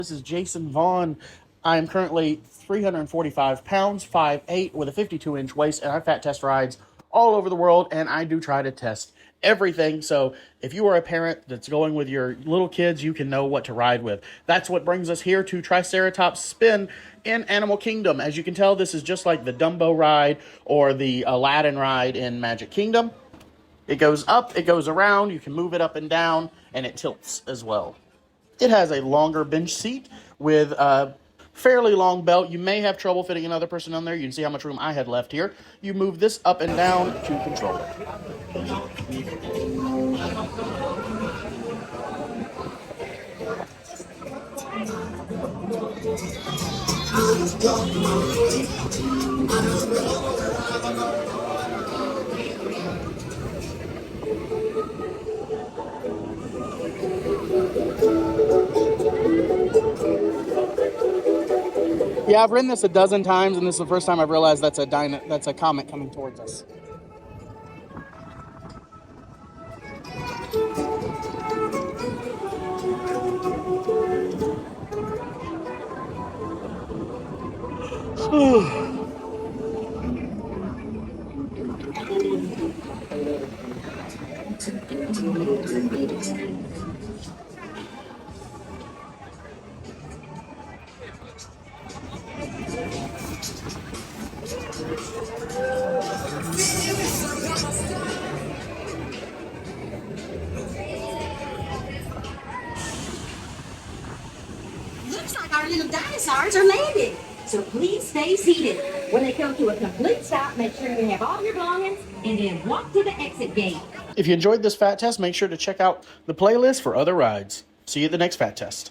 This is Jason Vaughn. I am currently 345 pounds, 5'8", with a 52-inch waist, and I fat test rides all over the world, and I do try to test everything. So if you are a parent that's going with your little kids, you can know what to ride with. That's what brings us here to TriceraTop Spin in Animal Kingdom. As you can tell, this is just like the Dumbo ride or the Aladdin ride in Magic Kingdom. It goes up, it goes around, you can move it up and down, and it tilts as well. It has a longer bench seat with a fairly long belt. You may have trouble fitting another person on there. You can see how much room I had left here. You move this up and down to control it. Yeah, I've ridden this a dozen times, and this is the first time I've realized that's a comet coming towards us. Looks like our little dinosaurs are landing. So please stay seated. When they come to a complete stop, make sure you have all your belongings and then walk to the exit gate. If you enjoyed this fat test, make sure to check out the playlist for other rides. See you at the next fat test.